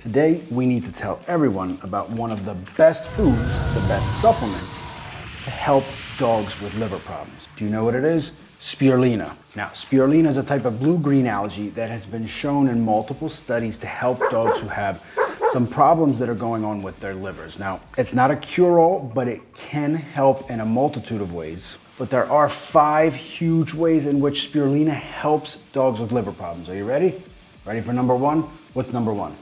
Today, we need to tell everyone about one of the best foods, the best supplements to help dogs with liver problems. Do you know what it is? Spirulina. Now, spirulina is a type of blue-green algae that has been shown in multiple studies to help dogs who have some problems that are going on with their livers. Now, it's not a cure-all, but it can help in a multitude of ways. But there are 5 huge ways in which spirulina helps dogs with liver problems. Are you ready? Ready for number 1? What's number 1?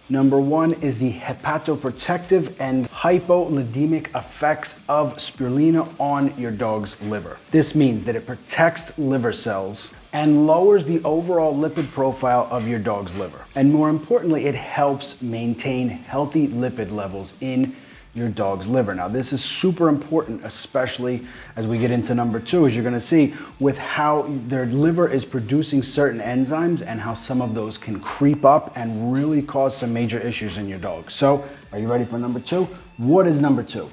Number 1 is the hepatoprotective and hypolipidemic effects of spirulina on your dog's liver. This means that it protects liver cells and lowers the overall lipid profile of your dog's liver. And more importantly, it helps maintain healthy lipid levels in your dog's liver. Now, this is super important, especially as we get into number 2, as you're gonna see, with how their liver is producing certain enzymes and how some of those can creep up and really cause some major issues in your dog. So, are you ready for number 2? What is number 2?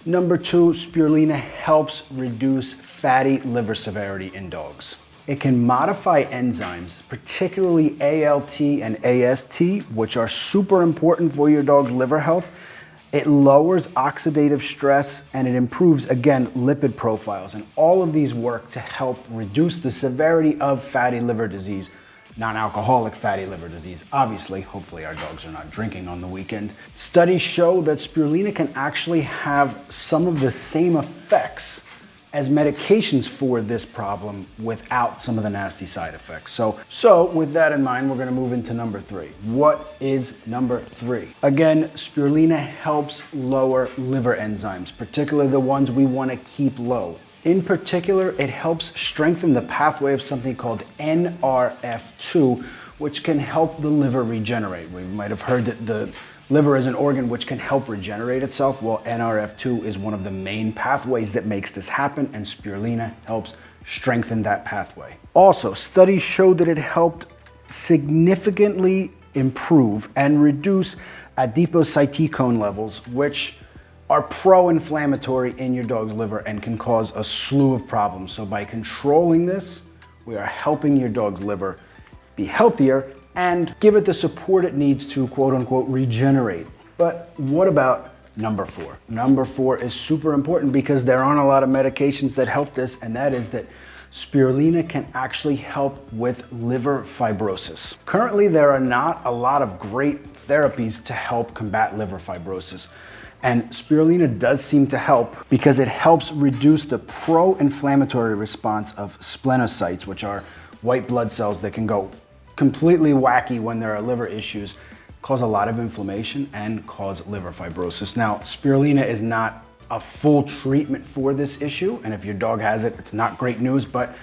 Number 2, spirulina helps reduce fatty liver severity in dogs. It can modify enzymes, particularly ALT and AST, which are super important for your dog's liver health. It lowers oxidative stress and it improves, again, lipid profiles. And all of these work to help reduce the severity of fatty liver disease, non-alcoholic fatty liver disease. Obviously, hopefully our dogs are not drinking on the weekend. Studies show that spirulina can actually have some of the same effects as medications for this problem without some of the nasty side effects. So with that in mind, we're gonna move into number 3. What is number 3? Again, spirulina helps lower liver enzymes, particularly the ones we wanna keep low. In particular, it helps strengthen the pathway of something called NRF2, which can help the liver regenerate. We might have heard that the liver is an organ which can help regenerate itself. Well, NRF2 is one of the main pathways that makes this happen, and spirulina helps strengthen that pathway. Also, studies showed that it helped significantly improve and reduce adipocytocine levels, which are pro-inflammatory in your dog's liver and can cause a slew of problems. So by controlling this, we are helping your dog's liver be healthier and give it the support it needs to, quote unquote, regenerate. But what about number 4? Number 4 is super important because there aren't a lot of medications that help this, and that is that spirulina can actually help with liver fibrosis. Currently, there are not a lot of great therapies to help combat liver fibrosis. And spirulina does seem to help because it helps reduce the pro-inflammatory response of splenocytes, which are white blood cells that can go completely wacky when there are liver issues, cause a lot of inflammation and cause liver fibrosis. Now, spirulina is not a full treatment for this issue, and if your dog has it, it's not great news, but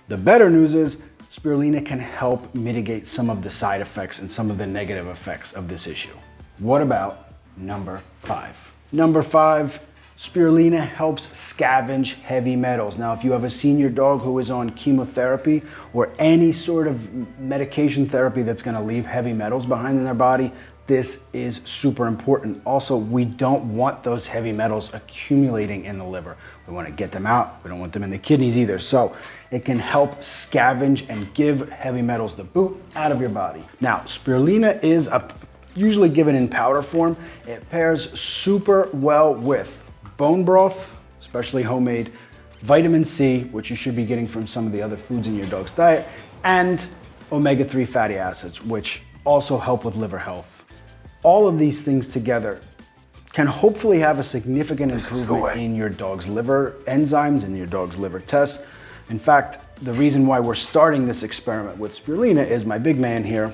the better news is spirulina can help mitigate some of the side effects and some of the negative effects of this issue. What about number 5? Number 5, spirulina helps scavenge heavy metals. Now, if you have a senior dog who is on chemotherapy or any sort of medication therapy that's gonna leave heavy metals behind in their body, this is super important. Also, we don't want those heavy metals accumulating in the liver. We wanna get them out. We don't want them in the kidneys either. So it can help scavenge and give heavy metals the boot out of your body. Now, spirulina is usually given in powder form. It pairs super well with bone broth, especially homemade, vitamin C, which you should be getting from some of the other foods in your dog's diet, and omega-3 fatty acids, which also help with liver health. All of these things together can hopefully have a significant improvement in your dog's liver enzymes and your dog's liver tests. In fact, the reason why we're starting this experiment with spirulina is my big man here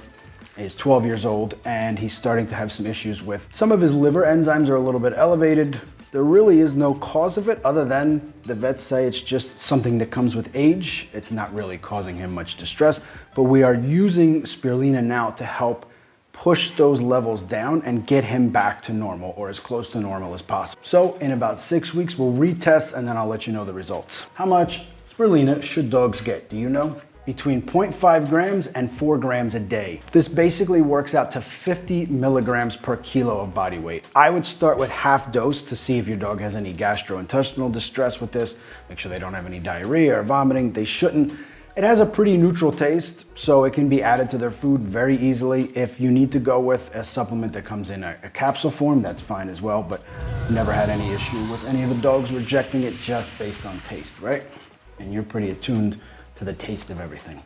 is 12 years old and he's starting to have some issues with some of his liver enzymes are a little bit elevated. There really is no cause of it other than the vets say it's just something that comes with age. It's not really causing him much distress, but we are using spirulina now to help push those levels down and get him back to normal or as close to normal as possible. So in about 6 weeks, we'll retest and then I'll let you know the results. How much spirulina should dogs get? Do you know? Between 0.5 grams and 4 grams a day. This basically works out to 50 milligrams per kilo of body weight. I would start with half dose to see if your dog has any gastrointestinal distress with this. Make sure they don't have any diarrhea or vomiting. They shouldn't. It has a pretty neutral taste, so it can be added to their food very easily. If you need to go with a supplement that comes in a capsule form, that's fine as well, but never had any issue with any of the dogs rejecting it just based on taste, right? And you're pretty attuned to the taste of everything.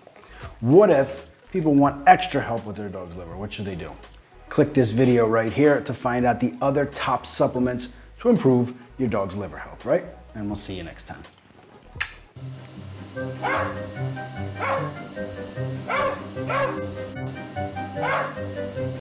What if people want extra help with their dog's liver? What should they do? Click this video right here to find out the other top supplements to improve your dog's liver health, right? And we'll see you next time.